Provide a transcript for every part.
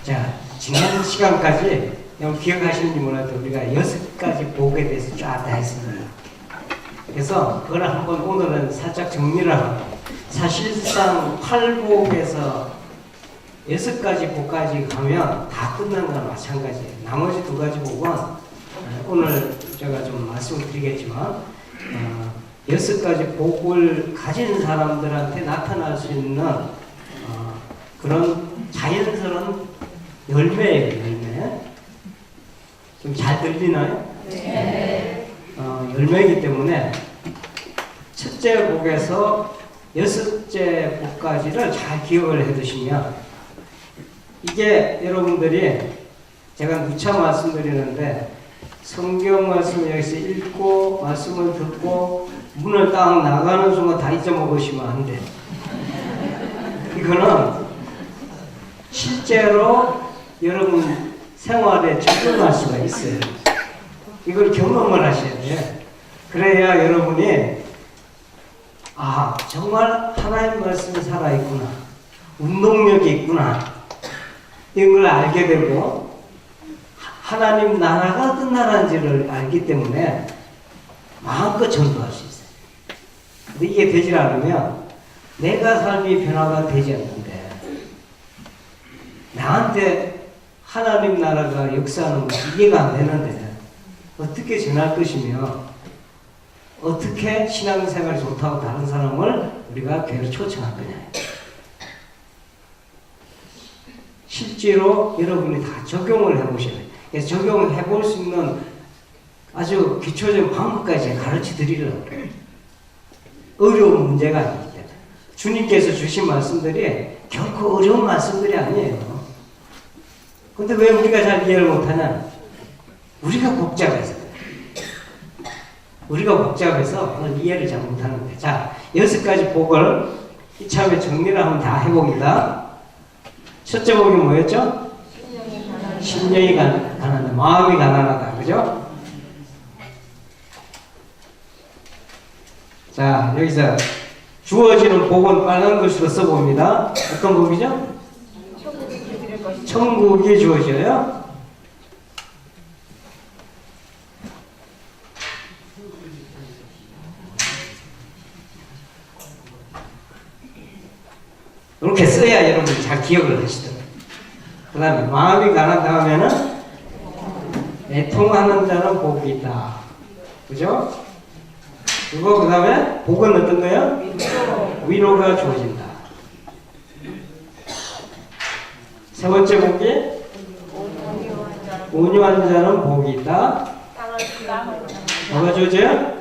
자, 지난 시간까지 기억하시는지 몰라도 우리가 6가지 복에 대해서 쫙 다 했습니다. 그래서 그걸 한번 오늘은 살짝 정리를 하고, 사실상 8복에서 6가지 복까지 가면 다 끝난 거나 마찬가지예요. 나머지 2가지 복은 오늘 제가 좀 말씀을 드리겠지만 6가지 복을 가진 사람들한테 나타날 수 있는 그런 자연스러운 열매예요. 열매. 좀 잘 들리나요? 네. 열매이기 때문에 첫째 복에서 6째 복까지를 잘 기억을 해 두시면, 이게 여러분들이 제가 누차 말씀드리는데, 성경 말씀을 여기서 읽고 말씀을 듣고 문을 딱 나가는 순간 다 잊어먹으시면 안 돼. 이거는 실제로 여러분 생활에 적용할 수가 있어요. 이걸 경험을 하셔야 돼요. 그래야 여러분이 정말 하나님 말씀이 살아있구나, 운동력이 있구나, 이런 걸 알게 되고, 하나님 나라가 어떤 나라인지를 알기 때문에 마음껏 전도할 수 있어요. 근데 이게 되질 않으면 내가 삶이 변화가 되지 않는데, 나한테 하나님 나라가 역사하는 거 이해가 안 되는데 어떻게 전할 것이며, 어떻게 신앙생활이 좋다고 다른 사람을 우리가 교회로 초청할 거냐. 실제로 여러분이 다 적용을 해보셔야 돼요. 그래서 적용을 해볼 수 있는 아주 기초적인 방법까지 가르쳐 드리려고 해요. 어려운 문제가 아니기 때문에. 주님께서 주신 말씀들이 결코 어려운 말씀들이 아니에요. 근데 왜 우리가 잘 이해를 못하냐? 우리가 복잡해서. 우리가 복잡해서 이해를 잘 못하는데. 자, 6가지 복을 이참에 정리를 한번 다 해봅니다. 첫째 복이 뭐였죠? 심령이 가난하다. 마음이 가난하다. 그죠? 자, 여기서 주어지는 복은 빨간 글씨로 써봅니다. 어떤 복이죠? 천국이 주어져요. 이렇게 써야 여러분이 잘 기억을 하시더라고요. 그 다음에 마음이 가난하다 하면은 애통하는 자는 복이 있다. 그죠? 그리고 그 다음에 복은 어떤 거예요? 위로가 주어진다. 세 번째 복이 온유한 자는 복이 있다. 뭐가 주어져요?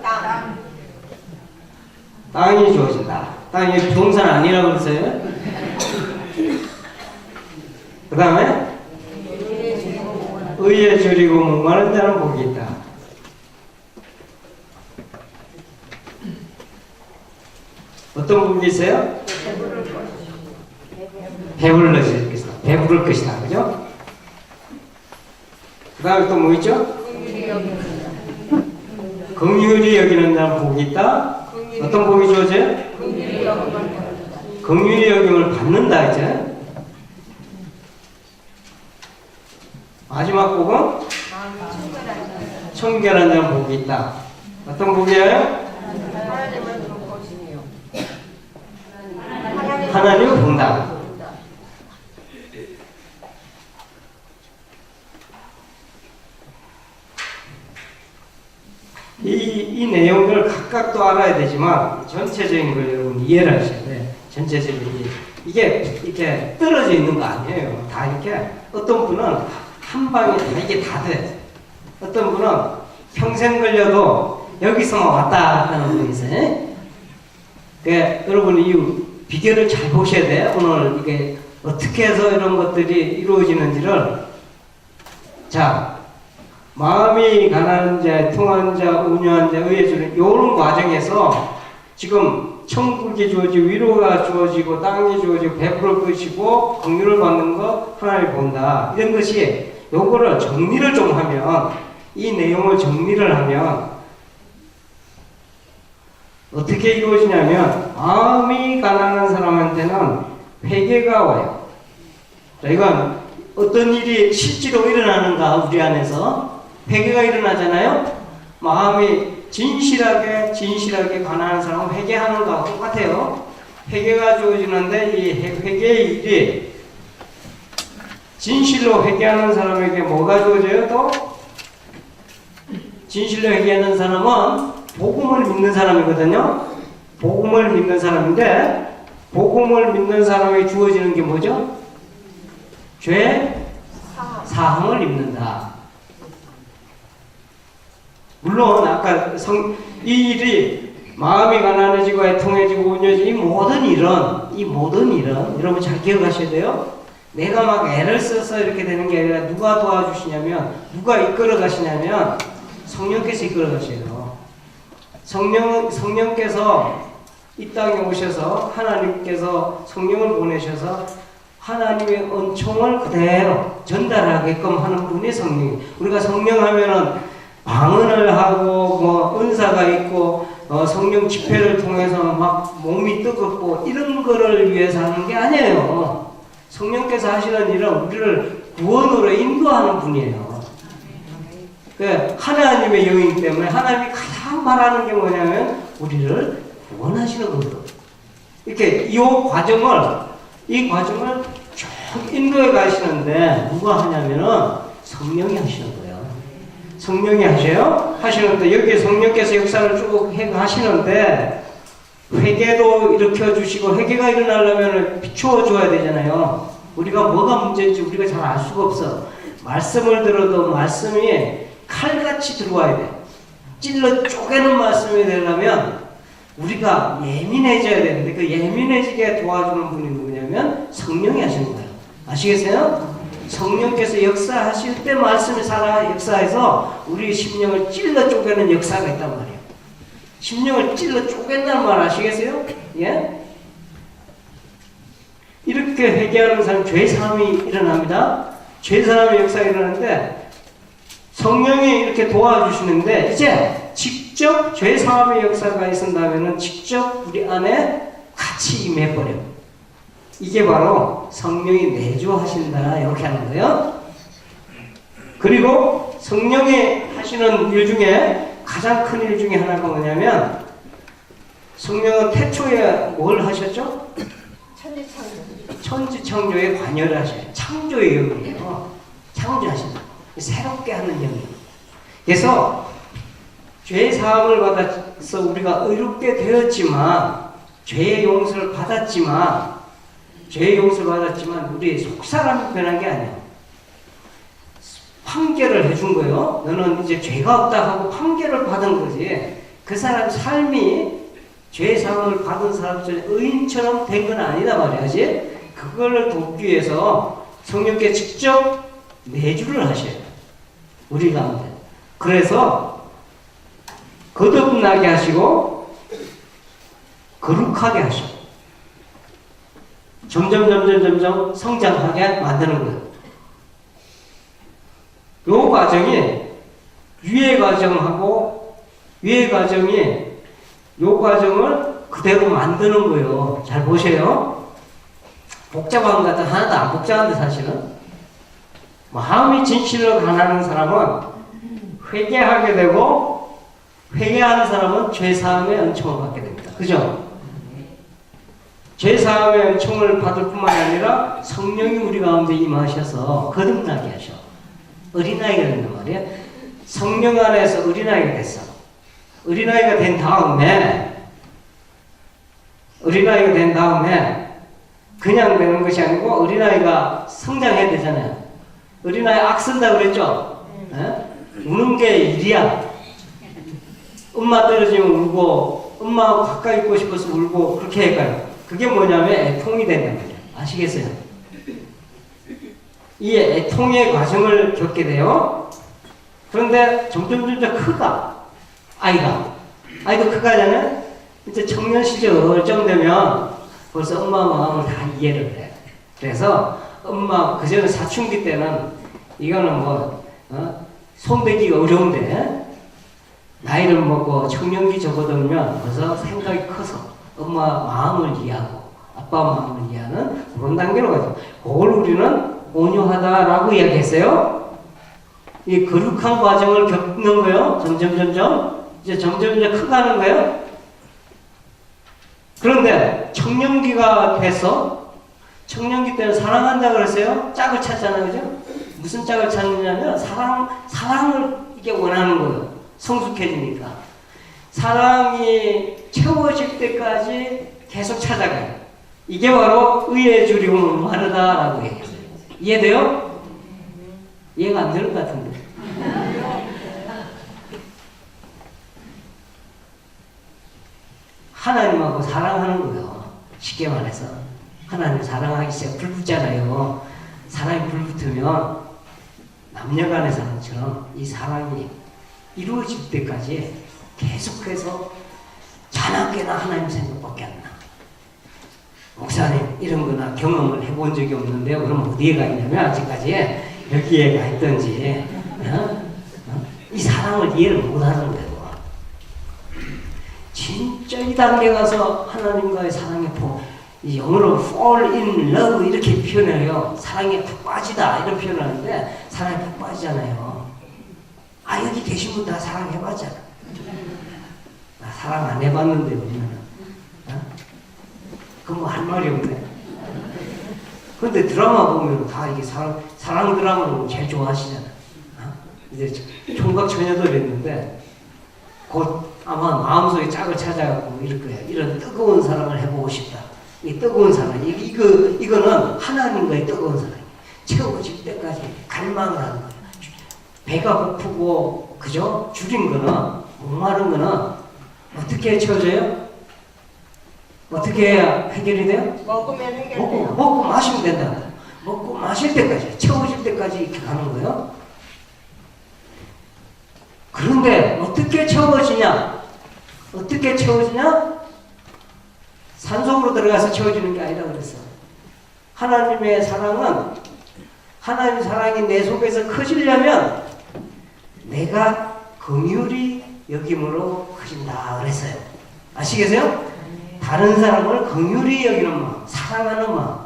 땅이 주어진다. 땅이 부동산 아니라고 그랬어요? 그 다음에 의에 줄이고 목마른 자는 복이 있다. 어떤 복이 있어요? 배부를 것이다. 그죠? 그 다음에 또 뭐 있죠? 긍휼히 여기는 자는 복이 있다. 어떤 복이 주어져요? 긍휼히 여김을 받는다. 이제 마지막 복은 청결한 자는 복이 있다. 어떤 복이에요? 하나님을 본다. 이 내용들을 각각도 알아야 되지만 전체적인 걸 여러분 이해를 하셔야 돼. 전체적인 이게 이렇게 떨어져 있는 거 아니에요. 다 이렇게 어떤 분은 한 방에 다 이게 다 돼. 어떤 분은 평생 걸려도 여기서만 왔다 하는 분이 있어요. 그러니까 여러분 이 비결을 잘 보셔야 돼요. 오늘 이게 어떻게 해서 이런 것들이 이루어지는지를. 자, 마음이 가난한 자, 통한 자, 온유한 자, 의에 주는 이런 과정에서 지금 천국이 주어지고 위로가 주어지고 땅이 주어지고 베풀을 것이고 긍휼을 받는 거 하나님 본다. 이런 것이 요거를 정리를 좀 하면, 이 내용을 정리를 하면 어떻게 이루어지냐면, 마음이 가난한 사람한테는 회개가 와요. 자, 이건 어떤 일이 실제로 일어나는가 우리 안에서 회개가 일어나잖아요. 마음이 진실하게 가난한 사람은 회개하는 거하고 똑같아요. 회개가 주어지는데 이 회개의 일이 진실로 회개하는 사람에게 뭐가 주어져요? 또 진실로 회개하는 사람은 복음을 믿는 사람이거든요. 복음을 믿는 사람인데 복음을 믿는 사람에게 주어지는 게 뭐죠? 죄 사함을 입는다. 물론 아까 이 일이 마음이 가난해지고 애통해지고 온유해지고 이 모든 일은 여러분 잘 기억하셔야 돼요. 내가 막 애를 써서 이렇게 되는 게 아니라 누가 도와주시냐면 누가 이끌어 가시냐면 성령께서 이끌어 가셔요. 성령께서 이 땅에 오셔서 하나님께서 성령을 보내셔서 하나님의 은총을 그대로 전달하게끔 하는 분이 성령이에요. 우리가 성령 하면은 방언을 하고 뭐 은사가 있고 성령 집회를 통해서 막 몸이 뜨겁고 이런 거를 위해서 하는 게 아니에요. 성령께서 하시는 일은 우리를 구원으로 인도하는 분이에요. 그 하나님의 영이기 때문에 하나님이 가장 바라는 게 뭐냐면 우리를 구원하시는 거거든. 이렇게 이 과정을 쭉 인도해 가시는데 누가 하냐면은 성령이 하시는 거예요. 성령이 하시는데 여기에 성령께서 역사를 쭉 하시는데 회개도 일으켜 주시고 회개가 일어나려면 비추어 줘야 되잖아요. 우리가 뭐가 문제인지 우리가 잘 알 수가 없어. 말씀을 들어도 말씀이 칼같이 들어와야 돼. 찔러 쪼개는 말씀이 되려면 우리가 예민해져야 되는데 그 예민해지게 도와주는 분이 누구냐면 성령이 하시는 거예요. 아시겠어요? 성령께서 역사하실 때 말씀이 살아 역사해서 우리 심령을 찔러 쪼개는 역사가 있단 말이에요. 심령을 찔러 쪼갠다는 말 아시겠어요? 예? 이렇게 회개하는 사람 죄사함이 일어납니다. 죄사함의 역사가 일어나는데 성령이 이렇게 도와주시는데 이제 직접 죄사함의 역사가 있은다면 직접 우리 안에 같이 임해버려요. 이게 바로 성령이 내주하신다 이렇게 하는 거예요. 그리고 성령이 하시는 일 중에 가장 큰 일 중에 하나가 뭐냐면 성령은 태초에 뭘 하셨죠? 천지창조에 관여를 하셔요. 창조의 영이에요. 창조하신다. 새롭게 하는 영이에요. 그래서 죄 사함을 받아서 우리가 의롭게 되었지만 죄의 용서를 받았지만 우리 속사람이 변한 게 아니에요. 판결을 해준 거예요. 너는 이제 죄가 없다 하고 판결을 받은 거지. 그 사람 삶이 죄 사함을 받은 사람처럼 의인처럼 된 건 아니다 말이야지. 그걸 돕기 위해서 성령께 직접 내주를 하셔요. 우리 가운데. 그래서 거듭나게 하시고 거룩하게 하시고 점점 성장하게 만드는 거예요. 요 과정이 유예 과정이 요 과정을 그대로 만드는 거예요. 잘 보세요. 복잡한 것 같아. 하나도 안 복잡한데 사실은. 마음이 진실로 가난한 사람은 회개하게 되고 회개하는 사람은 죄사함의 은총을 받게 됩니다. 그죠? 죄사함의 은총을 받을 뿐만 아니라 성령이 우리 가운데 임하셔서 거듭나게 하셔. 어린아이가 된단 말이에요. 성령 안에서 어린아이가 됐어. 어린아이가 된 다음에 그냥 되는 것이 아니고 어린아이가 성장해야 되잖아요. 어린아이 악쓴다 그랬죠? 우는 게 일이야. 엄마 떨어지면 울고 엄마하고 가까이 있고 싶어서 울고 그렇게 할까요? 그게 뭐냐면 애통이 된단 말이에요. 아시겠어요? 이 애통의 과정을 겪게 돼요. 그런데 점점 크가 아이도 크가잖아요. 이제 청년 시절쯤 되면 벌써 엄마 마음을 다 이해를 해. 그래서 엄마 그전에 사춘기 때는 이거는 손대기가 어려운데 나이를 먹고 청년기 접어들면 벌써 생각이 커서 엄마 마음을 이해하고 아빠 마음을 이해하는 그런 단계로 가죠. 그걸 우리는 온유하다라고 이야기했어요. 이 거룩한 과정을 겪는 거예요. 점점 이제 점점 커가는 거예요. 그런데 청년기가 돼서 청년기 때는 사랑한다 그랬어요. 짝을 찾잖아요, 그죠? 무슨 짝을 찾느냐면 사랑을 이게 원하는 거예요. 성숙해지니까 사랑이 채워질 때까지 계속 찾아가요. 이게 바로 의의 주림은 마르다라고 얘기해요. 이해돼요? 이해가 안 되는 것 같은데. 하나님하고 사랑하는 거예요. 쉽게 말해서 하나님 사랑하기 시작 불붙잖아요. 사랑이 불붙으면 남녀간의 사랑처럼 이 사랑이 이루어질 때까지 계속해서 자나깨나 하나님 생각밖에 안 나. 목사님 이런 거나 경험을 해본 적이 없는데요. 그럼 어디에 가 있냐면 아직까지 여기에 가 있던지 이 사랑을 이해를 못하는 거예요. 진짜 이 단계 가서 하나님과의 사랑에 이 영어로 fall in love 이렇게 표현해요. 사랑에 푹 빠지다 이런 표현을 하는데 사랑에 푹 빠지잖아요. 아 여기 계신 분 다 사랑해봤잖아. 나 사랑 안 해봤는데 우리는 그럼 뭐 할 말이 없네. 그런데 드라마 보면 다 이게 사랑 드라마를 제일 좋아하시잖아. 이제 총각 처녀도 이랬는데 곧 아마 마음속에 짝을 찾아가고 이럴 거야. 이런 뜨거운 사랑을 해보고 싶다. 이 뜨거운 사랑, 이거는 하나님과의 뜨거운 사랑이에요. 채워질 때까지 갈망을 하는 거예요. 배가 고프고, 그죠? 줄인 거는, 목마른 거는 어떻게 채워져요? 어떻게 해야 해결이 돼요? 먹으면 해결돼요. 먹고 마시면 된다. 먹고 마실 때까지, 채워질 때까지 이렇게 가는 거예요. 그런데 어떻게 채워지냐? 어떻게 채워지냐? 산속으로 들어가서 채워지는 게 아니라 그랬어. 하나님의 사랑은 하나님의 사랑이 내 속에서 커지려면 내가 긍휼히 여김으로 커진다 그랬어요. 아시겠어요? 다른 사람을 긍휼히 여기는 마음, 사랑하는 마음,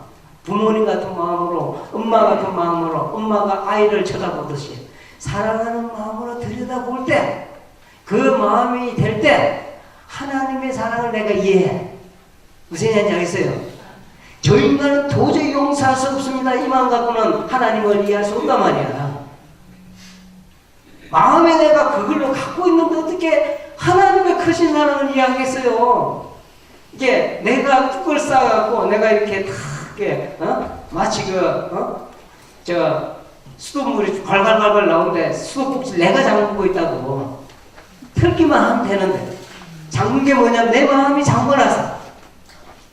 부모님 같은 마음으로, 엄마 같은 마음으로, 엄마가 아이를 쳐다보듯이 사랑하는 마음으로 들여다볼 때, 그 마음이 될 때 하나님의 사랑을 내가 이해해. 무슨 얘기인지 알겠어요? 저 인간은 도저히 용서할 수 없습니다. 이 마음 갖고는 하나님을 이해할 수 없단 말이야. 마음에 내가 그걸로 갖고 있는데 어떻게 하나님의 크신 사랑을 이해하겠어요? 이게 내가 뚝을 쌓아갖고 내가 이렇게 탁 이렇게 마치 수돗물이 발발발발 나오는데 수돗꼭지를 내가 잠그고 있다고 틀기만 하면 되는데 잠근 게 뭐냐면 내 마음이 잠궈놨어.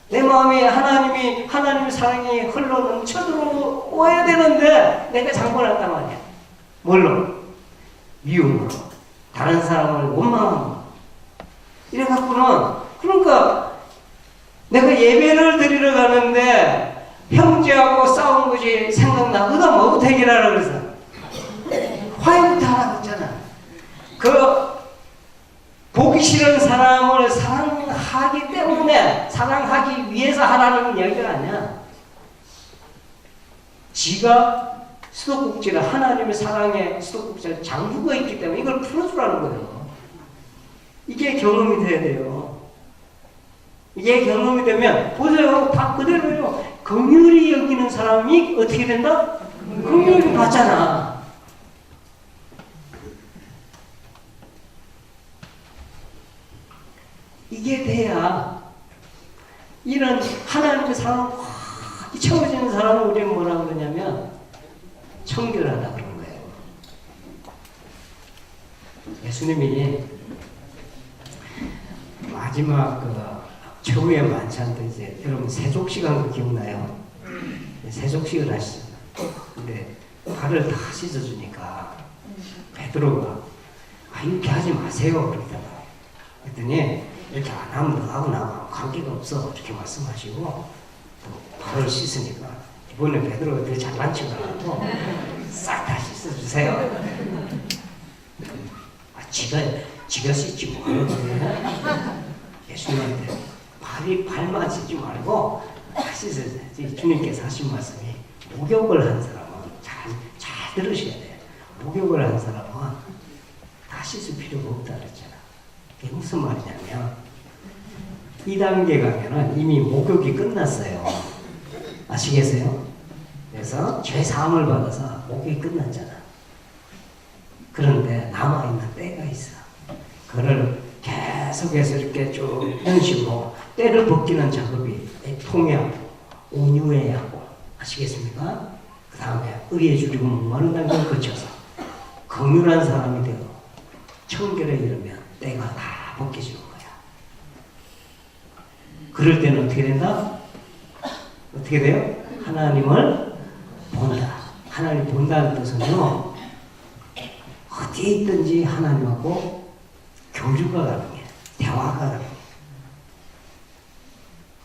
내 마음이 하나님의 사랑이 흘러 넘쳐 들어와야 되는데 내가 잠궈놨단 말이야. 뭘로? 미움으로. 다른 사람을 원망함으로. 이래갖고는 그러니까 내가 예배를 드리러 가는데 형제하고 싸운 것이 생각나거든. 뭐부터 해결하라 그래서 화해부터 하라고 했잖아. 보기 싫은 사람을 사랑하기 때문에 사랑하기 위해서 하라는 이야기가 아니야. 지가 수도꼭지를 하나님의 사랑의 수도꼭지를 잠그고 있기 때문에 이걸 풀어주라는 거예요. 이게 경험이 돼야 돼요. 이게 경험이 되면 보세요. 다 그대로예요. 긍휼히 여기는 사람이 어떻게 된다? 긍휼히 받잖아. 이게 돼야 이런 하나님의 사랑 확 채워지는 사람을 우리는 뭐라 그러냐면 청결하다 그런 거예요. 예수님이 마지막 최후의 만찬 때 이제 여러분 세족식한 거 기억나요? 세족식을 하시잖아요. 근데 발을 다 씻어주니까 베드로가 이렇게 하지 마세요 그러다가 그랬더니 이렇게 안 하면 너하고 나하고 관계가 없어 이렇게 말씀하시고 또 발을 씻으니까 이번에 베드로가 되게 잘난 척을 하고 싹 다 씻어주세요. 지가 씻지 뭐예요? 예수님한테 발만 씻지 말고 다 씻어야지. 주님께서 하신 말씀이 목욕을 한 사람은 들으셔야 돼요. 목욕을 한 사람은 다 씻을 필요가 없다 그랬잖아. 그게 무슨 말이냐면 2단계 가면은 이미 목욕이 끝났어요. 아시겠어요? 그래서 죄 사함을 받아서 목욕이 끝났잖아. 그런데 남아있는 때가 있어. 그거를 계속해서 이렇게 쭉 이런 식으로 때를 벗기는 작업이 통해하고 온유해야 하고, 아시겠습니까? 그 다음에 의에 줄이고 목마른 단계를 거쳐서 긍휼한 사람이 되어 청결에 이르면 때가 다 벗겨지는 거야. 그럴 때는 어떻게 된다? 어떻게 돼요? 하나님을 본다. 하나님 본다는 뜻은요, 어디에 있든지 하나님하고 교류가 가능해. 대화가 가능해.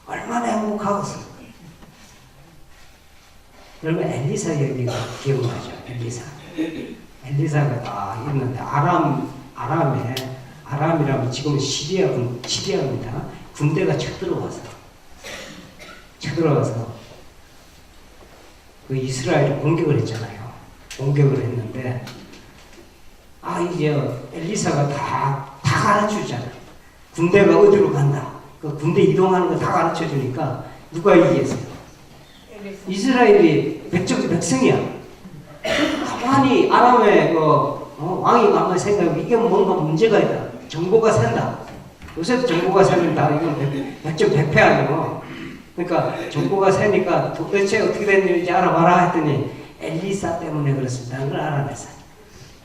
얼마나 행복하겠어. 여러분 엘리사 얘기가 기억나죠? 엘리사가 다 있는데 아람이라면 지금은 시리아입니다. 군대가 쳐들어와서 그 이스라엘을 공격을 했잖아요. 공격을 했는데 이제 엘리사가 다 가르쳐주잖아. 군대가 어디로 간다. 그 군대 이동하는 거 다 가르쳐 주니까 누가 이기겠어요? 이스라엘이 백성이야. 가만히 아람의 왕이 가만히 생각하면 이게 뭔가 문제가 있다. 정보가 샌다. 요새 정보가 새는다. 이건 백전100패 아니고. 그러니까 정보가 새니까 도대체 어떻게 된 일인지 알아봐라 했더니 엘리사 때문에 그렇습니다는 걸 알아냈어요.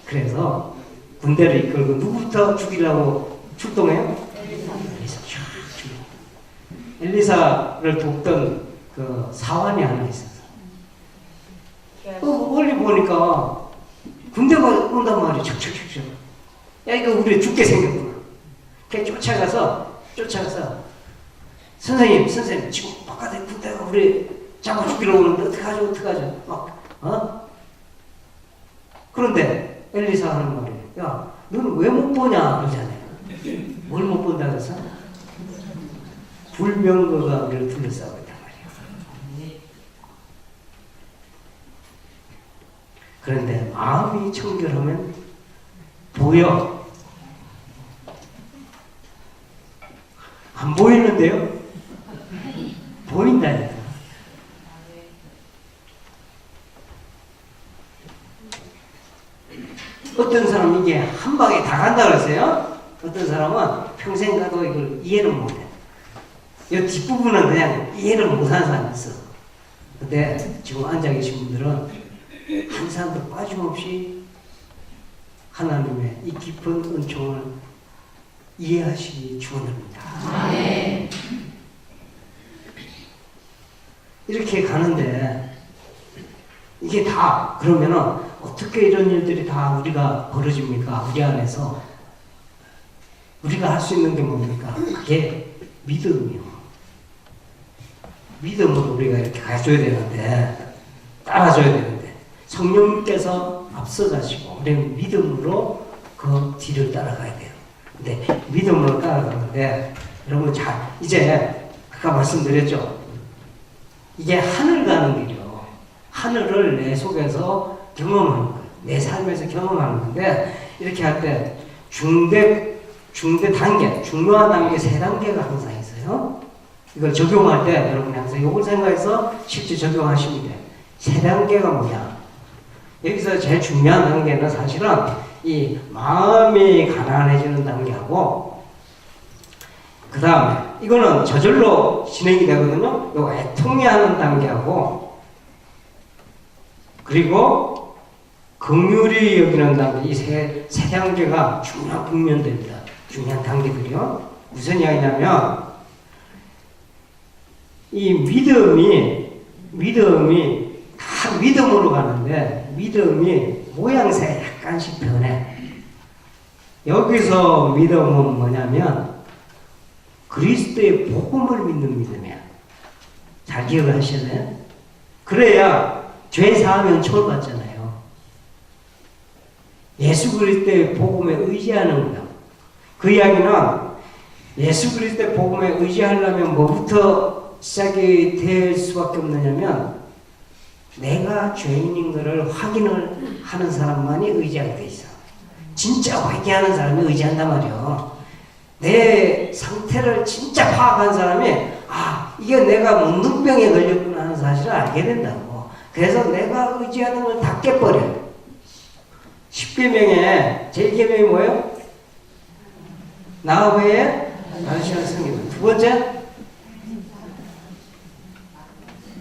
그래서 군대를 이끌고 누구부터 죽이려고 출동해요? 엘리사를 돕던 그 사환이 하나 있었어. 멀리 보니까 군대가 온단 말이야. 척척척척. 야, 이거 우리 죽게 생겼구나. 걔 쫓아가서 선생님 지금 바깥에 군대가 우리 잡아 죽이러 오는데 어떡하죠? 그런데 엘리사 하는 말이에요. 야, 너는 왜 못 보냐? 그러잖아요. 뭘 못 본다 그래서? 불병거가 우리를 둘러싸고 있단 말이에요. 그런데 마음이 청결하면 보여. 안 보이는데요? 보인다니까. 어떤 사람은 이게 한 방에 다 간다 그랬어요. 어떤 사람은 평생 가도 이걸 이해를 못해. 이 뒷부분은 그냥 이해를 못하는 사람이 있어. 근데 지금 앉아 계신 분들은 한 사람도 빠짐없이 하나님의 이 깊은 은총을 이해하시기 축원합니다. 네. 이렇게 가는데 이게 다 그러면은 어떻게 이런 일들이 다 우리가 벌어집니까? 우리 안에서 우리가 할 수 있는 게 뭡니까? 그게 믿음이요. 믿음으로 우리가 이렇게 가줘야 되는데, 따라줘야 되는데, 성령님께서 앞서가시고 우리는 믿음으로 그 뒤를 따라가야 돼요. 근데 믿음으로 따라가는데 여러분 이제 아까 말씀드렸죠. 이게 하늘 가는 길이요. 하늘을 내 속에서 경험하는 거예요. 내 삶에서 경험하는 건데, 이렇게 할 때 중대 단계, 중요한 단계 3단계가 항상 있어요. 이걸 적용할 때 여러분이 항상 이걸 생각해서 실제 적용하시면 돼요. 3단계가 뭐냐? 여기서 제일 중요한 단계는 사실은 이 마음이 가난해지는 단계하고, 그 다음에 이거는 저절로 진행이 되거든요. 요 애통해 하는 단계하고, 그리고 긍휼히 여기는 단계, 이 세 단계가 중요한 국면들입니다. 중요한 단계들이요. 무슨 이야기냐면, 이 믿음이 다 믿음으로 가는데, 믿음이 모양새 약간씩 변해. 여기서 믿음은 뭐냐면 그리스도의 복음을 믿는 믿음이야. 잘 기억을 하셔야 돼요. 그래야 죄 사하면 처벌받잖아요. 예수 그리스도의 복음에 의지하는 거야. 그 이야기는 예수 그리스도의 복음에 의지하려면 뭐부터 시작이 될 수밖에 없느냐면 내가 죄인인 것을 확인을 하는 사람만이 의지하게 돼 있어. 진짜 회개하는 사람이 의지한단 말이야. 내 상태를 진짜 파악한 사람이 이게 내가 문둥병에 걸렸구나 하는 사실을 알게 된다고. 그래서 내가 의지하는 걸 다 깨버려. 10계명에 제일 계명이 뭐예요? 나 외에 다른 신을 섬기는. 두 번째,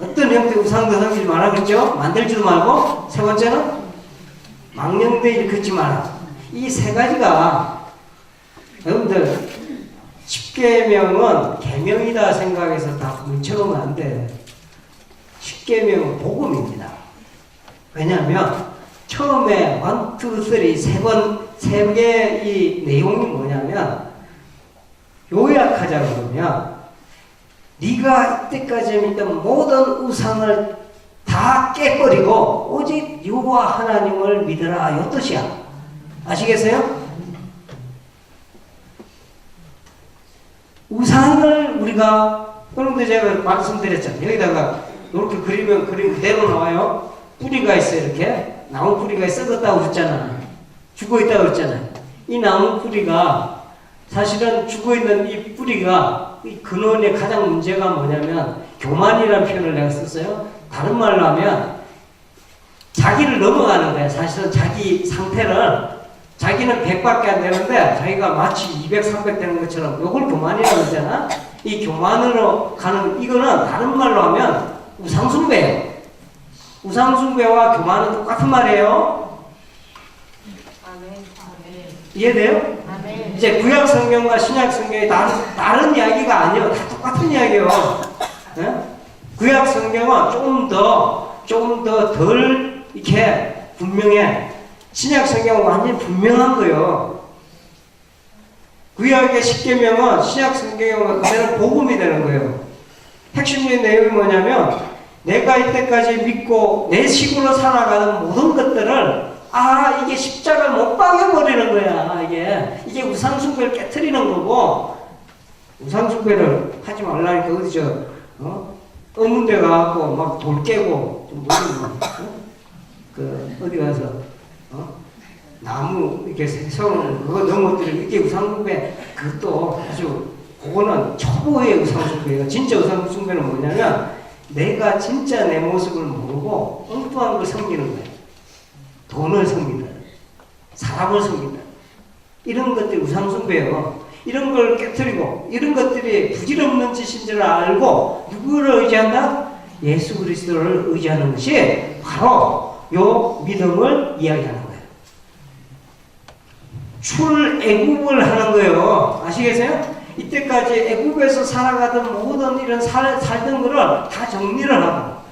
어떤 형태 우상도 섬기지 마라 그랬죠? 만들지도 말고. 세 번째는 망령되 일컫지 마라. 이 세 가지가 여러분들 10계명은 계명이다 생각해서 다 뭉쳐놓으면 안 돼. 10계명은 복음입니다. 왜냐하면 처음에 1, 2, 3 세 개의 이 내용이 뭐냐면 요약하자고 그러면 네가 이때까지 믿던 모든 우상을 다 깨버리고 오직 여호와 하나님을 믿으라 이 뜻이야. 아시겠어요? 우상을 우리가 그런데 제가 말씀드렸잖아요. 여기다가 이렇게 그리면 그림 그대로 나와요. 뿌리가 있어요. 이렇게 나무 뿌리가 썩었다고 그랬잖아요. 죽어있다고 그랬잖아요. 이 나무 뿌리가 사실은 죽어있는 이 뿌리가 이 근원의 가장 문제가 뭐냐면 교만이라는 표현을 내가 썼어요. 다른 말로 하면 자기를 넘어가는 거야. 사실은 자기 상태를 자기는 100밖에 안 되는데 자기가 마치 200, 300 되는 것처럼 요걸 교만이라고 하잖아. 이 교만으로 가는 이거는 다른 말로 하면 우상숭배예요. 우상숭배와 교만은 똑같은 말이에요. 아멘. 이해돼요? 아멘. 이제 구약 성경과 신약 성경이 다른 이야기가 아니에요. 다 똑같은 이야기예요. 네? 구약 성경은 좀 더 덜 이렇게 분명해. 신약 성경은 완전히 분명한 거예요. 구약의 10계명은 신약 성경에 그대로 복음이 되는 거예요. 핵심적인 내용이 뭐냐면 내가 이때까지 믿고 내 식으로 살아가는 모든 것들을 이게 십자가를 못 박여버리는 거야. 이게 우상숭배를 깨트리는 거고, 우상숭배를 하지 말라니까 어디 의문대 가갖고 막 돌 깨고 어디 가서 나무 이렇게 세우는 그거 넘어뜨리고 이게 우상숭배. 그것도 아주 그거는 초보의 우상숭배예요. 진짜 우상숭배는 뭐냐면 내가 진짜 내 모습을 모르고 엉뚱한 걸 섬기는 거예요. 돈을 섬긴다, 사람을 섬긴다, 이런 것들이 우상숭배예요. 이런 걸 깨트리고 이런 것들이 부질없는 짓인 줄 알고 누구를 의지한다? 예수 그리스도를 의지하는 것이 바로 요 믿음을 이야기하는 거예요. 출애굽을 하는 거예요. 아시겠어요? 이때까지 애굽에서 살아가던 모든 이런 살던 거를 다 정리를 하고,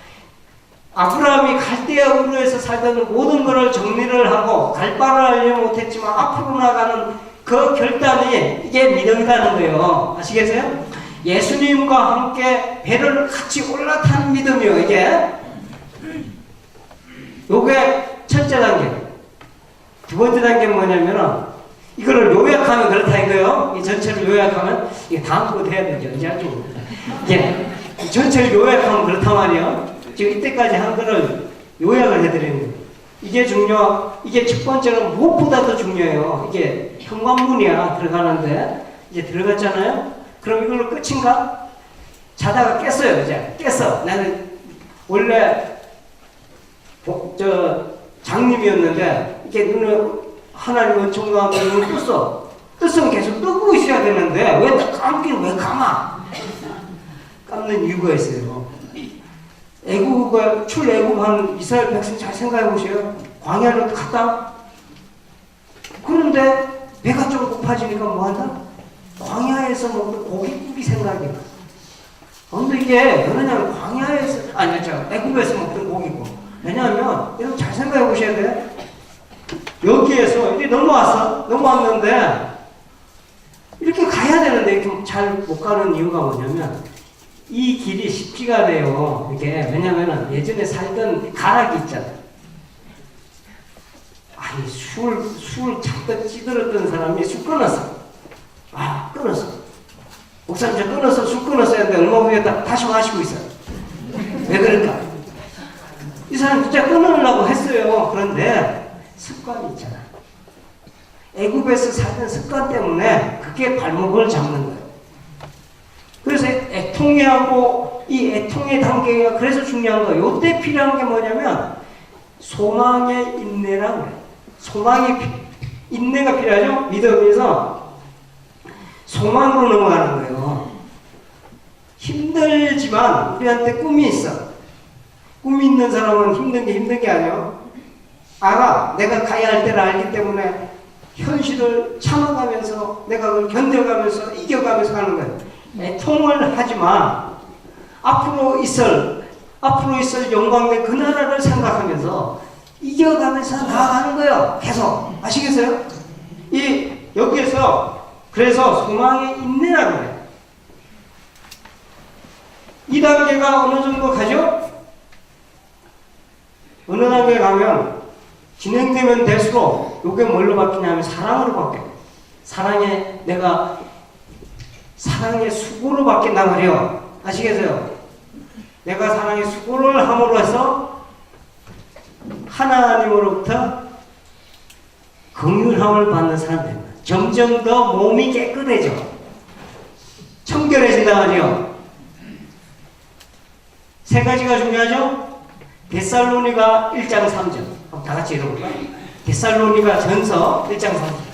아브라함이 갈대아 우르에서 살던 모든 것을 정리를 하고 갈 바를 알지 못했지만 앞으로 나가는 그 결단이 이게 믿음이라는 거예요. 아시겠어요? 예수님과 함께 배를 같이 올라타는 믿음이요. 요게 첫째 단계. 두 번째 단계는 뭐냐면은 이거를 요약하면 그렇다 이거요. 이 전체를 요약하면 이게 다음 거 해야 되죠. 이제 아주 전체를 요약하면 그렇단 말이에요. 지금 이때까지 한 거를 요약을 해드리는 거예요. 이게 이게 첫 번째는 무엇보다도 중요해요. 이게 현관문이야. 들어가는데 이제 들어갔잖아요. 그럼 이걸로 끝인가? 자다가 깼어요. 이제 깼어. 나는 원래 장님이었는데 이렇게 눈을 하나님 은총과 눈을 떴어. 떴으면 계속 뜨고 있어야 되는데 왜 감기는 왜 감아? 감는 이유가 있어요. 출애굽한 이스라엘 백성 잘 생각해 보세요. 광야를 갔다. 그런데 배가 좀 고파지니까 뭐 한다? 광야에서 먹는 고깃국이 생각이 나. 근데 이게 그러냐면 애굽에서 먹던 고기고. 왜냐하면 여러분 잘 생각해 보셔야 돼. 여기에서 이제 넘어왔는데 이렇게 가야 되는데 이렇게 잘 못 가는 이유가 뭐냐면 이 길이 쉽지가 돼요. 이게 왜냐면은 예전에 살던 가락이 있잖아. 술 잔뜩 찌들었던 사람이 술 끊었어. 끊었어. 목사님 저 끊었어. 술 끊었어야 하는데 얼마 후에 다시 마시고 있어. 왜 그럴까? 이 사람 진짜 끊으려고 했어요. 그런데 습관이 있잖아. 애굽에서 살던 습관 때문에 그게 발목을 잡는 거예요. 그래서 애통해하고 이 애통의 단계가 그래서 중요한 거예요. 이때 필요한 게 뭐냐면 소망의 인내라고 그래요. 인내가 필요하죠? 믿음에서 소망으로 넘어가는 거예요. 힘들지만 우리한테 꿈이 있어. 꿈이 있는 사람은 힘든 게 아니에요. 알아. 내가 가야 할 때를 알기 때문에 현실을 참아가면서 내가 그걸 견뎌가면서 이겨가면서 가는 거예요. 애통을 하지만 앞으로 있을 영광된 그 나라를 생각하면서 이겨가면서 나아가는 거예요. 계속. 아시겠어요? 여기에서 그래서 소망의 인내라고 해요. 이 단계가 어느 정도 가죠? 어느 단계 가면 진행되면 될수록 이게 뭘로 바뀌냐면 사랑으로 바뀌어요. 사랑의 수고로 바뀐단 말이에요. 아시겠어요? 내가 사랑의 수고를 함으로 해서 하나님으로부터 긍휼함을 받는 사람 됩니다. 점점 더 몸이 깨끗해져. 청결해진단 말이에요. 세 가지가 중요하죠? 데살로니가 1장 3절. 다 같이 읽어볼까요? 데살로니가 전서 1장 3절.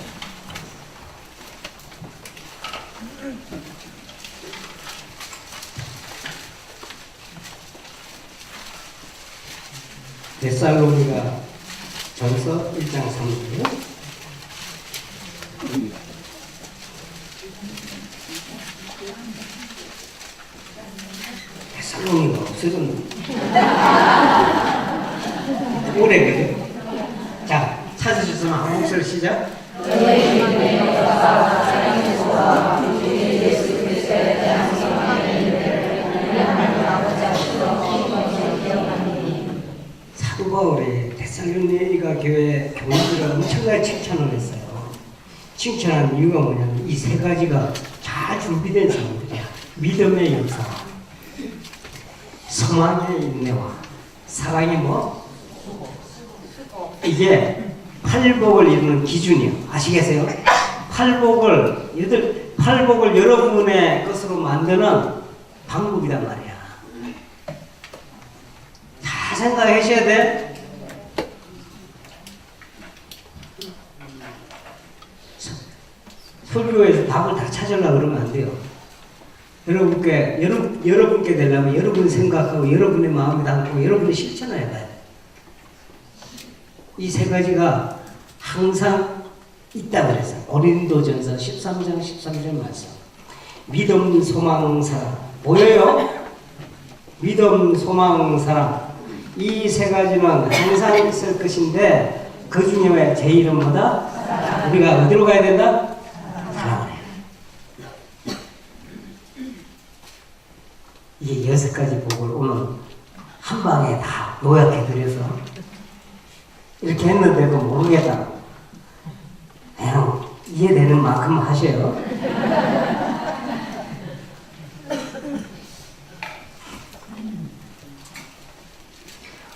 데살로니가 전서 1장 3절. 데살로니가 없어졌네. 오래돼요. 자, 찾으셨으면 한 목소리 시작. 사도 바울이 데살로니가 교회 교인들을 엄청나게 칭찬을 했어요. 칭찬한 이유가 뭐냐면 이 세 가지가 잘 준비된 사람들이야. 믿음의 역사, 소망의 인내와 사랑의 뭐? 이게 팔복을 이루는 기준이에요. 아시겠어요? 팔복을 여러분의 것으로 만드는 방법이란 말이야. 잘 생각하셔야 돼. 설교에서 답을 다 찾으려고 그러면 안 돼요. 여러분께 되려면 여러분 생각하고 여러분의 마음에 담고 여러분이 실천해야 돼요. 이 세 가지가 항상 있다 그랬어요. 고린도전서 13장 13절 말씀. 믿음, 소망, 사랑. 보여요? 믿음, 소망, 사랑. 이 세 가지는 항상 있을 것인데 그 중에 제일은 뭐다? 우리가 어디로 가야 된다? 사랑을 해요. 이 6가지 복을 오늘 한 방에 다 요약해드려서 이렇게 했는데도 모르겠다. 그냥 이해되는 만큼 하셔요.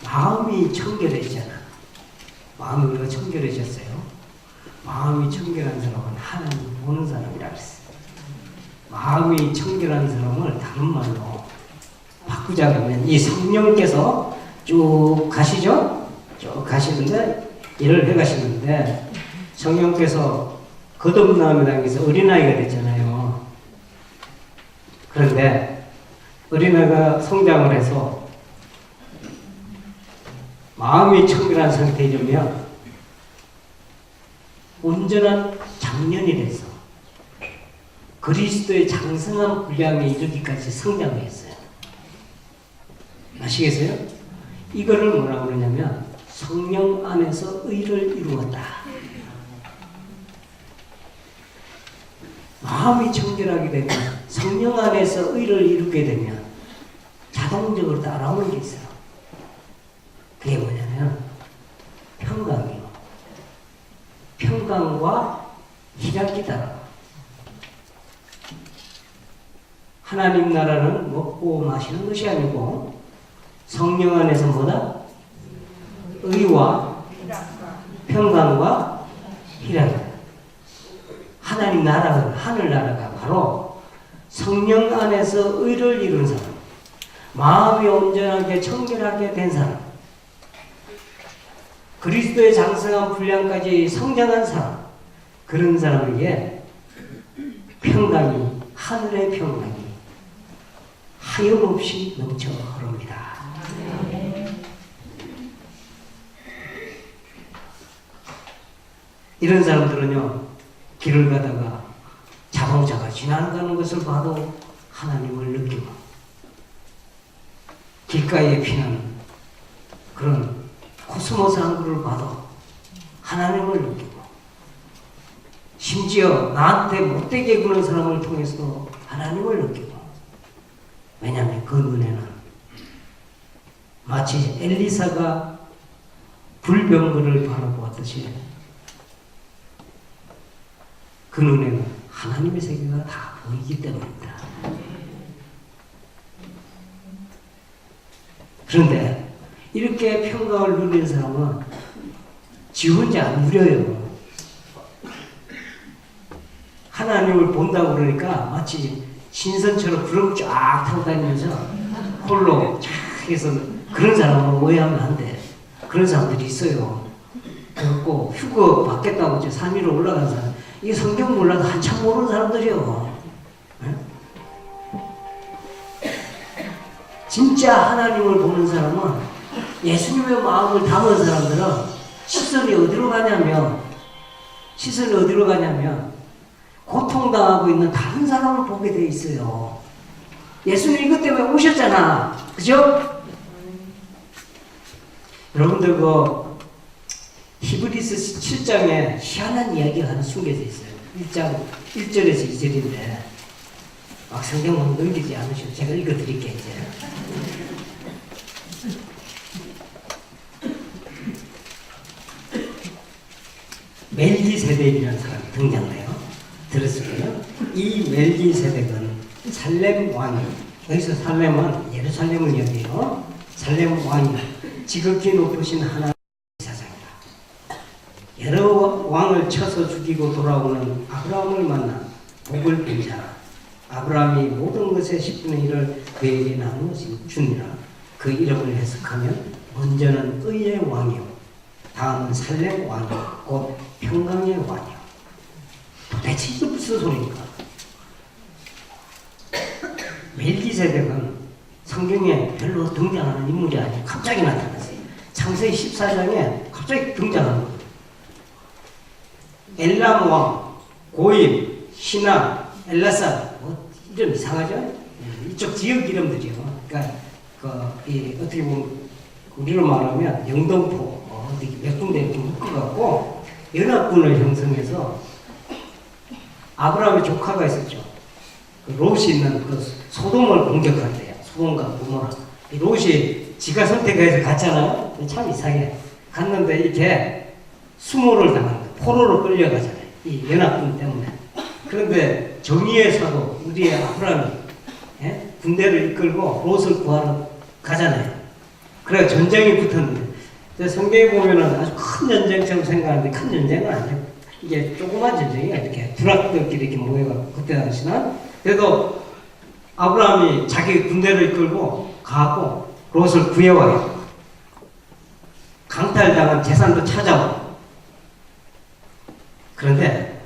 마음이 청결해지잖아. 마음이 우리가 청결해졌어요. 마음이 청결한 사람은 하나님 보는 사람이라 그랬어요. 마음이 청결한 사람을 다른 말로 바꾸자 그러면 이 성령께서 쭉 가시죠? 쭉 가시는데 일을 해가시는데 성령께서 거듭남의 단계에서 어린아이가 됐잖아요. 그런데 어린아이가 성장을 해서 마음이 청결한 상태에 이르면 온전한 장년이 돼서 그리스도의 장성한 분량에 이르기까지 성장했어요. 아시겠어요? 이거를 뭐라고 그러냐면 성령 안에서 의를 이루었다. 마음이 청결하게 되면 성령 안에서 의를 이루게 되면 자동적으로 따라오는 게 있어요. 그게 뭐냐면 평강이요. 평강과 희락이 따라. 하나님 나라는 먹고 마시는 것이 아니고 성령 안에서 뭐다? 의와 평강과 희락. 하나님 나라가, 하늘나라가 바로 성령 안에서 의를 이룬 사람, 마음이 온전하게 청결하게 된 사람, 그리스도의 장성한 분량까지 성장한 사람, 그런 사람에게 평강이, 하늘의 평강이 하염없이 넘쳐 흐릅니다. 이런 사람들은요, 길을 가다가 자동차가 지나가는 것을 봐도 하나님을 느끼고, 길가에 피는 그런 코스모스 한 그루를 봐도 하나님을 느끼고, 심지어 나한테 못되게 구는 사람을 통해서도 하나님을 느끼고. 왜냐하면 그 눈에는 마치 엘리사가 불병거를 바라보았듯이 그 눈에는 하나님의 세계가 다 보이기 때문입니다. 그런데 이렇게 평강을 누리는 사람은 지 혼자 안 누려요. 하나님을 본다고 그러니까 마치 신선처럼 구름 쫙 타고 다니면서 홀로 쫙 해서 그런 사람은 오해하면 안 돼. 그런 사람들이 있어요. 그래갖고 휴거 받겠다고 저 산 위로 올라간 사람, 이게 성경 몰라도 한참 모르는 사람들이요. 네? 진짜 하나님을 보는 사람은, 예수님의 마음을 담은 사람들은 시선이 어디로 가냐면 고통당하고 있는 다른 사람을 보게 돼 있어요. 예수님 이것 때문에 오셨잖아. 그죠? 여러분들 히브리서 7장에 희한한 이야기가 하나 숨겨져 있어요. 1장 1절에서 2절인데 막 성경을 넘기지 않으시고 제가 읽어드릴게요. 이제. 멜기세덱이라는 사람이 등장해요. 들었을까요? 이 멜기세덱은 살렘 왕이, 여기서 살렘은 예루살렘을 이야기해요. 살렘 왕이 지극히 높으신 하나님의 사장이다. 여러 왕을 쳐서 죽이고 돌아오는 아브라함을 만나 복을 빈 자라. 아브라함이 모든 것의 10분의 1을 그에게 나누어 주니라. 그 이름을 해석하면 먼저는 의의 왕이요, 다음은 살렘 왕이요, 곧 평강의 왕이요. 도대체 이게 무슨 소리입니까? 멜기세덱은 성경에 별로 등장하는 인물이 아니고 갑자기 나타났어요. 창세기 14장에 갑자기 등장하는 거예요. 엘람 왕, 고임, 시나, 엘라사, 이름 이상하죠? 이쪽 지역 이름들이요. 그러니까 어떻게 보면 우리로 말하면 영동포 어디 몇 군데 이렇게 묶어갖고 연합군을 형성해서, 아브라함의 조카가 있었죠. 그 롯이 있는 그 소돔을 공격할 때야. 소돔과 고모라. 롯이 지가 선택해서 갔잖아요. 참 이상해. 갔는데 이렇게 수모를 당하는 거야. 포로로 끌려가잖아요. 이 연합군 때문에. 그런데 정의의 사도 우리의 아브라함이 군대를 이끌고 롯을 구하러 가잖아요. 그래 전쟁이 붙었는데, 성경에 보면은 아주 큰 전쟁처럼 생각하는데 큰 전쟁은 아니에요. 이게 조그만 전쟁이야. 이렇게 부락들끼리 이렇게 모여가지고 그때 당시는. 그래도 아브라함이 자기 군대를 이끌고 가고 롯을 구해와요. 강탈당한 재산도 찾아와. 그런데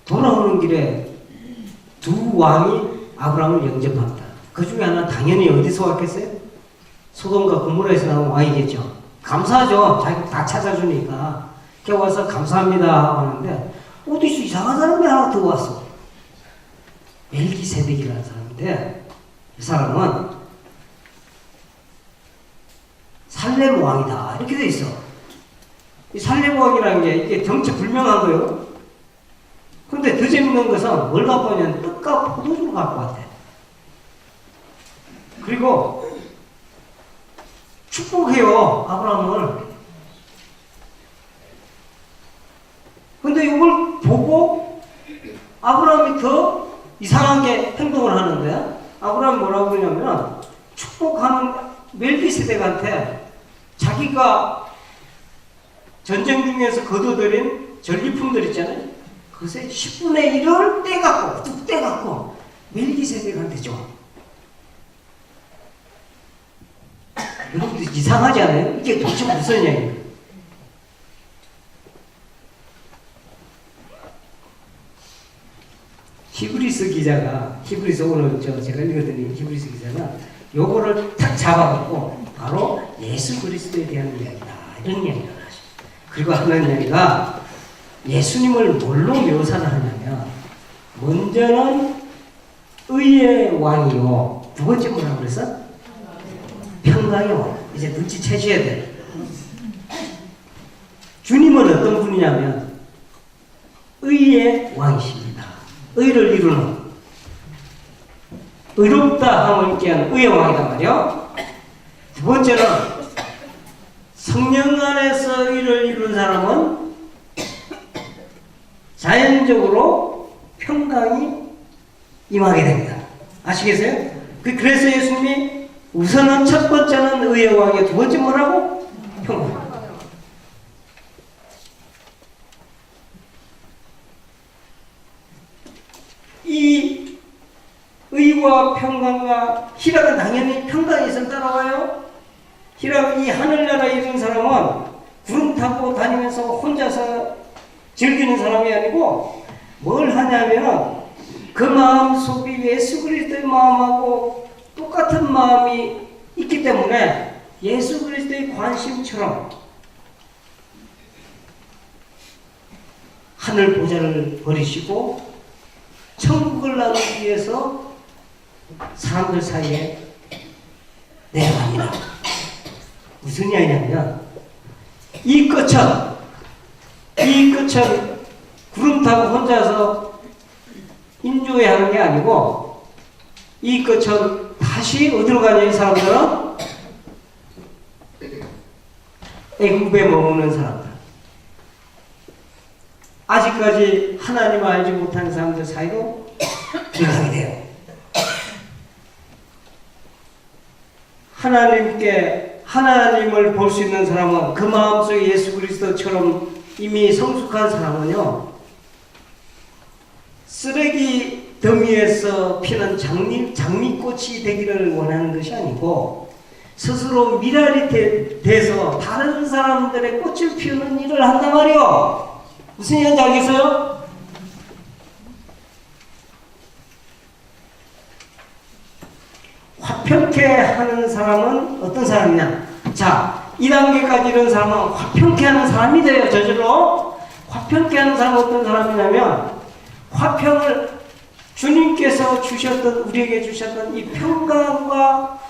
돌아오는 길에 두 왕이 아브라함을 영접합니다. 그 중에 하나 당연히 어디서 왔겠어요? 소돔과 고모라에서 나온 왕이겠죠. 감사하죠. 자기 다 찾아주니까. 이렇게 와서 감사합니다 하는데, 어디서 이상한 사람이 하나 더 왔어. 멜기세덱이라는 사람인데, 이 사람은 살렘 왕이다 이렇게 돼 있어. 이 살렘 왕이라는 게 이게 정체 불명한 거예요. 그런데 더 재밌는 것은 뭘 갖고 왔냐면 떡과 포도주를 갖고 왔대. 그리고 축복해요, 아브라함을. 근데 이걸 보고 아브라함이 더 이상하게 행동을 하는데, 아브라함이 뭐라고 그러냐면 축복하는 멜기세덱한테 자기가 전쟁 중에서 거둬들인 전리품들 있잖아요. 그것의 10분의 1을 떼갖고 뚝 떼갖고 멜기세덱한테 줘. 여러분들 이상하지 않아요? 이게 도대체 무슨 얘기예요? 히브리서 기자가 히브리서 오늘 제가 읽어드린 히브리서 기자가 요거를 탁 잡아갖고 바로 예수 그리스도에 대한 이야기다 이런 이야기를 하죠. 그리고 하는 이야기가 예수님을 뭘로 묘사를 하냐면 먼저는 의의 왕이요, 두 번째 뭐라고 그랬어? 평강의 왕. 이제 눈치채셔야 돼. 주님은 어떤 분이냐면 의의 왕이십니다. 의를 이루는, 의롭다 함을 있게 하는 의의 왕이단 말이요. 두 번째는 성령 안에서 의를 이룬 사람은 자연적으로 평강이 임하게 됩니다. 아시겠어요? 그래서 예수님이 우선은 첫 번째는 의의 왕이요, 두 번째 뭐라고? 평강. 이 의와 평강과 희락은 당연히 평강이 있으면 따라와요. 희락, 이 하늘나라에 있는 사람은 구름 타고 다니면서 혼자서 즐기는 사람이 아니고 뭘 하냐면 그 마음 속에 예수 그리스도의 마음하고 똑같은 마음이 있기 때문에 예수 그리스도의 관심처럼 하늘 보좌를 버리시고 천국을 나누기 위해서 사람들 사이에 내어갑니다. 무슨 이야기냐면 이 끝은 구름 타고 혼자서 인조해 하는 게 아니고 이 끝은 다시 어디로 가냐, 이 사람들은? 애굽에 머무는 사람들. 아직까지 하나님을 알지 못하는 사람들 사이로 들어가게 돼요. 하나님을 볼 수 있는 사람은 그 마음속에 예수 그리스도처럼 이미 성숙한 사람은요, 쓰레기 더미에서 피는 장미꽃이 되기를 원하는 것이 아니고 스스로 미랄이 돼서 다른 사람들의 꽃을 피우는 일을 한단 말이요. 무슨 얘기인지 알겠어요? 화평케 하는 사람은 어떤 사람이냐? 자, 이 단계까지 이런 사람은 화평케 하는 사람이 돼요. 저절로. 화평케 하는 사람은 어떤 사람이냐면 화평을 주님께서 우리에게 주셨던 이 평강과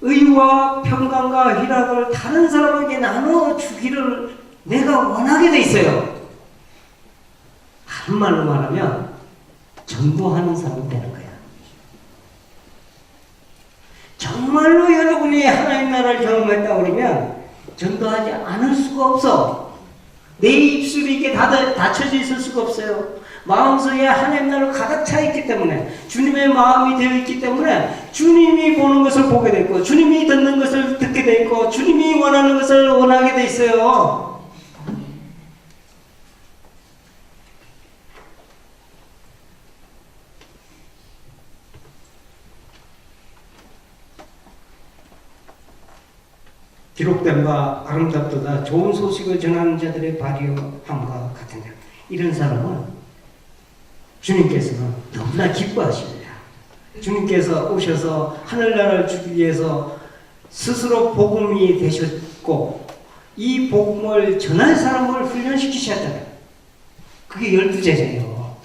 의와 평강과 희락을 다른 사람에게 나눠 주기를 내가 원하게 돼 있어요. 다른 말로 말하면 전도하는 사람이 되는 거야. 정말로 여러분이 하나님 나라를 경험했다고 그러면 전도하지 않을 수가 없어. 내 입술이 이게 닫혀져 있을 수가 없어요. 마음속에 하나님 나라로 가득 차 있기 때문에, 주님의 마음이 되어 있기 때문에 주님이 보는 것을 보게 돼 있고, 주님이 듣는 것을 듣게 돼 있고, 주님이 원하는 것을 원하게 돼 있어요. 기록된 바 아름답도다 좋은 소식을 전하는 자들의 발휘함과 같은데, 이런 사람은 주님께서는 너무나 기뻐하십니다. 주님께서 오셔서 하늘나라를 주기 위해서 스스로 복음이 되셨고 이 복음을 전할 사람을 훈련시키셨잖아요. 그게 12제자예요.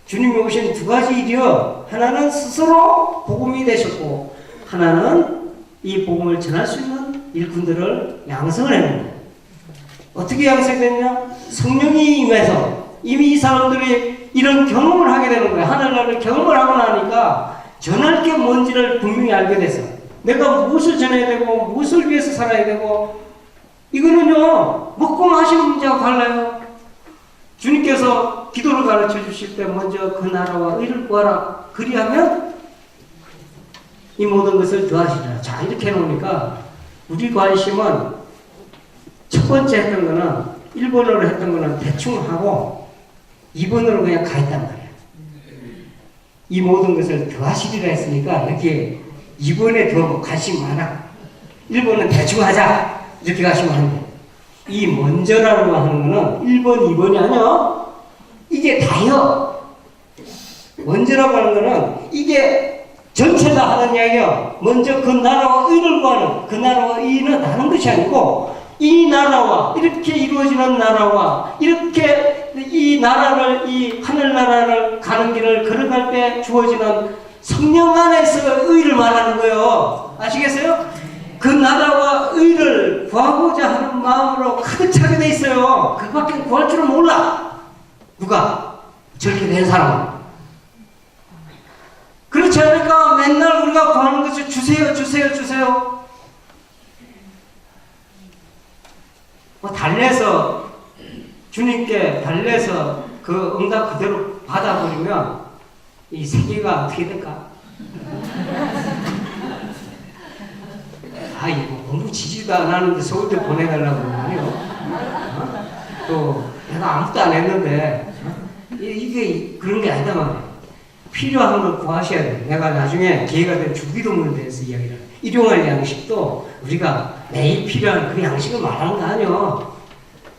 주님이 오신 두 가지 일이요, 하나는 스스로 복음이 되셨고 하나는 이 복음을 전할 수 있는 일꾼들을 양성을 해놓은 거예요. 어떻게 양성됐냐? 성령이 임해서 이미 이 사람들이 이런 경험을 하게 되는 거예요. 하늘나라를 경험을 하고 나니까 전할 게 뭔지를 분명히 알게 돼서 내가 무엇을 전해야 되고 무엇을 위해서 살아야 되고, 이거는요 먹고 마시는 문제와 달라요. 주님께서 기도를 가르쳐 주실 때 먼저 그 나라와 의를 구하라, 그리하면 이 모든 것을 더하시리라. 자, 이렇게 해놓으니까 우리 관심은 첫 번째 했던 거는 일본어로 했던 거는 대충 하고 2번으로 그냥 가 있단 말이야. 이 모든 것을 더 하시리라 했으니까 여기에 2번에 더 관심 많아. 1번은 대충 하자. 이렇게 가시면 안 돼. 이 먼저라고 하는 거는 1번, 2번이 아니야. 이게 다요. 먼저라고 하는 거는 이게 전체 다 하는 이야기야. 먼저 그 나라와 의를 구하는, 그 나라와 의는 하는 것이 아니고 이 나라와 이렇게 이루어지는 나라와 이렇게 이 나라를, 이 하늘나라를 가는 길을 걸어갈 때 주어지는 성령 안에서 의를 말하는 거예요. 아시겠어요? 그 나라와 의를 구하고자 하는 마음으로 가득 차게 돼 있어요. 그밖에 구할 줄은 몰라. 누가? 저렇게 된 사람은. 그렇지 않으니까 맨날 우리가 구하는 것을 주세요, 주세요, 주세요. 뭐 달래서 주님께 달래서 그 응답 그대로 받아버리면 이 세계가 어떻게 될까? 아, 이거 공부 지지도 안 하는데 서울대 보내달라고 그러네요. 어? 또 내가 아무것도 안 했는데 이게 그런 게 아니다 말이에요. 필요한 걸 구하셔야 돼요. 내가 나중에 기회가 되면 주기도문에 대해서 이야기를 해요. 일용할 양식도 우리가 매일 필요한 그 양식을 말하는 거 아니에요.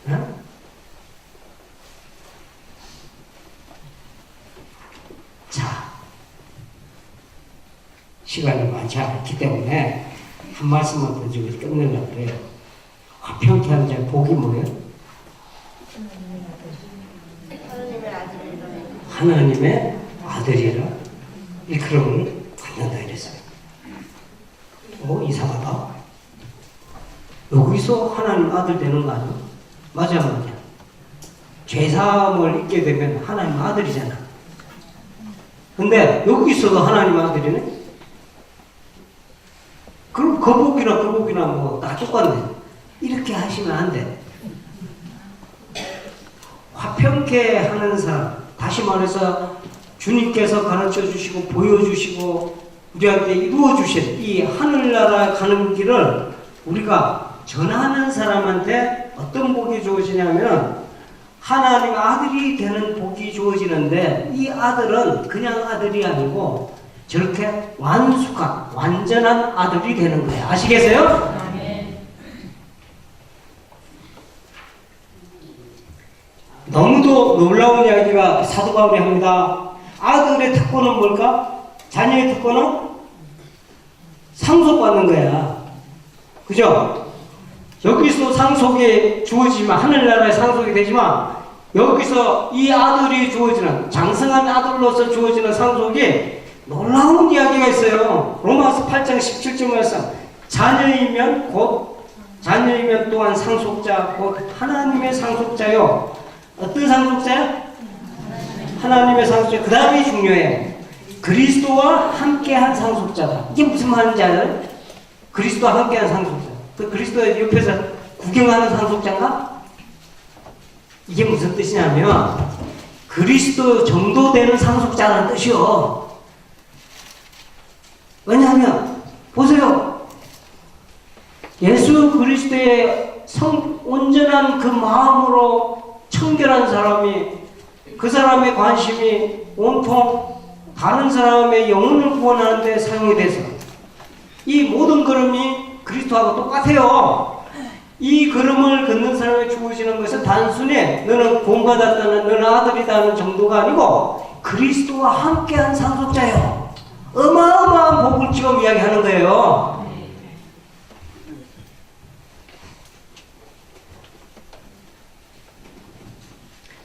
어? 자, 시간이 많지 않기 때문에 한 말씀만 더 주고 끝내려고 그래요. 화평케 하는 자의 복이 뭐예요? 하나님의 아들이라 일컬음을 갖는다 이랬어요. 이상하다. 여기서 하나님 아들 되는 거 아니야? 맞아, 맞아. 죄사함을 잊게 되면 하나님 아들이잖아. 근데 여기서도 하나님 아들이네? 그럼 그 복이나 뭐 다 똑같네. 이렇게 하시면 안 돼. 화평케 하는 사람, 다시 말해서 주님께서 가르쳐 주시고 보여주시고 우리한테 이루어 주신 이 하늘나라 가는 길을 우리가 전하는 사람한테 어떤 복이 주어지냐면 하나님 아들이 되는 복이 주어지는데 이 아들은 그냥 아들이 아니고 저렇게 완숙한 완전한 아들이 되는 거예요. 아시겠어요? 너무도 놀라운 이야기가 사도 바울이 합니다. 아들의 특권은 뭘까? 자녀의 특권은 상속받는 거야. 그죠? 여기서 상속이 주어지지만 하늘나라의 상속이 되지만 여기서 이 아들이 주어지는 장성한 아들로서 주어지는 상속이 놀라운 이야기가 있어요. 로마서 8장 17절 말씀. 자녀이면 또한 상속자 곧 하나님의 상속자요. 어떤 상속자야? 하나님의 상속자. 그 다음이 중요해요. 그리스도와 함께한 상속자다. 이게 무슨 말인지 알아요? 그리스도와 함께한 상속자. 그 그리스도의 옆에서 구경하는 상속자인가? 이게 무슨 뜻이냐면 그리스도 정도 되는 상속자라는 뜻이요. 왜냐하면 보세요. 예수 그리스도의 온전한 그 마음으로 청결한 사람이 그 사람의 관심이 온통 다른 사람의 영혼을 구원하는 데 사용이 돼서 이 모든 걸음이 그리스도하고 똑같아요. 이 걸음을 걷는 사람에 주어지는 것은 단순히 너는 구원받았다는 너는 아들이다는 정도가 아니고 그리스도와 함께한 상속자예요. 어마어마한 복을 지금 이야기하는 거예요.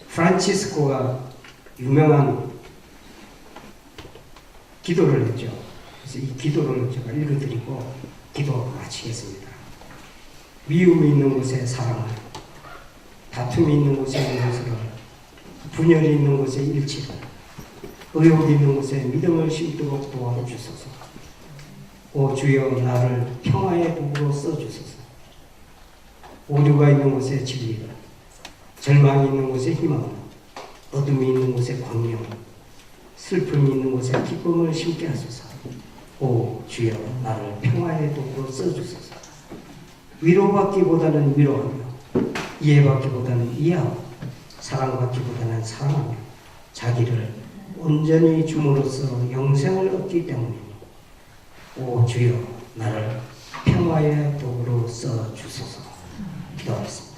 프란치스코가 유명한 기도를 했죠. 그래서 이 기도를 제가 읽어드리고 기도 마치겠습니다. 미움이 있는 곳에 사랑을, 다툼이 있는 곳에 용서를, 분열이 있는 곳에 일치를, 의혹이 있는 곳에 믿음을 심도록 도와주소서. 오 주여 나를 평화의 복으로 써주소서. 오류가 있는 곳에 진리를, 절망이 있는 곳에 희망을, 어둠이 있는 곳에 광명을, 슬픔이 있는 곳에 기쁨을 심게 하소서. 오 주여 나를 평화의 복으로 써주소서. 위로받기보다는 위로하며 이해받기보다는 이해하고 사랑받기보다는 사랑하며 자기를 온전히 줌으로써 영생을 얻기 때문이니 오 주여 나를 평화의 도구로 써주소서. 기도하겠습니다.